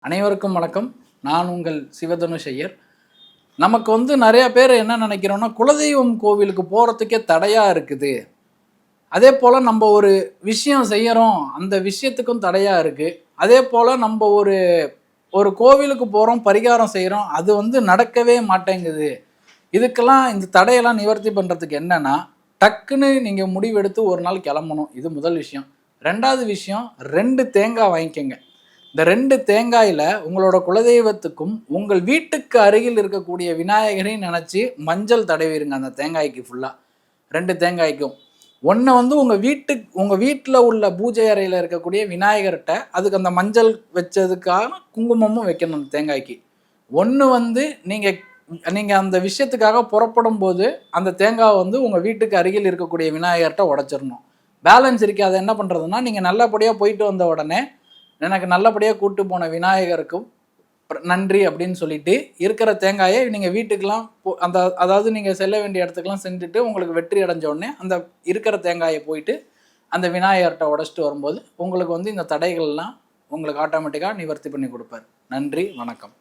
அனைவருக்கும் வணக்கம். நான் உங்கள் சிவதனுஷ் ஐயர். நமக்கு நிறைய பேர் என்ன நினைக்கிறோம்னா, குலதெய்வம் கோவிலுக்கு போகிறதுக்கே தடையாக இருக்குது. அதே போல் நம்ம ஒரு விஷயம் செய்கிறோம், அந்த விஷயத்துக்கும் தடையாக இருக்குது. அதே போல் நம்ம ஒரு ஒரு கோவிலுக்கு போகிறோம், பரிகாரம் செய்கிறோம், அது நடக்கவே மாட்டேங்குது. இதுக்கெல்லாம் இந்த தடையெல்லாம் நிவர்த்தி பண்ணுறதுக்கு என்னென்னா, டக்குன்னு நீங்கள் முடிவெடுத்து ஒரு நாள் கிளம்பணும். இது முதல் விஷயம். ரெண்டாவது விஷயம், 2 தேங்காய் வாங்கிக்கங்க. இந்த 2 தேங்காயில் உங்களோட குலதெய்வத்துக்கும் உங்கள் வீட்டுக்கு அருகில் இருக்கக்கூடிய விநாயகரையும் நினச்சி மஞ்சள் தடவிடுங்க. அந்த தேங்காய்க்கு ஃபுல்லாக 2 தேங்காய்க்கும். ஒன்று உங்கள் வீட்டில் உள்ள பூஜை அறையில் இருக்கக்கூடிய விநாயகர்கிட்ட அதுக்கு அந்த மஞ்சள் வச்சதுக்கான குங்குமமும் வைக்கணும் அந்த தேங்காய்க்கு. ஒன்று நீங்கள் அந்த விஷயத்துக்காக புறப்படும் போது அந்த தேங்காய் உங்கள் வீட்டுக்கு அருகில் இருக்கக்கூடிய விநாயகர்கிட்ட உடைச்சிடணும். பேலன்ஸ் இருக்கு. அதை என்ன பண்ணுறதுன்னா, நீங்கள் நல்லபடியாக போயிட்டு வந்த உடனே எனக்கு நல்லபடியாக கூட்டு போன விநாயகருக்கும் நன்றி அப்படின்னு சொல்லிட்டு இருக்கிற தேங்காயை நீங்கள் வீட்டுக்கெலாம் அதாவது நீங்கள் செல்ல வேண்டிய இடத்துக்கெலாம் செஞ்சுட்டு உங்களுக்கு வெற்றி அடைஞ்ச உடனே அந்த இருக்கிற தேங்காயை போயிட்டு அந்த விநாயகர்கிட்ட உடச்சிட்டு வரும்போது உங்களுக்கு இந்த தடைகள்லாம் உங்களுக்கு ஆட்டோமேட்டிக்காக நிவர்த்தி பண்ணி கொடுப்பார். நன்றி, வணக்கம்.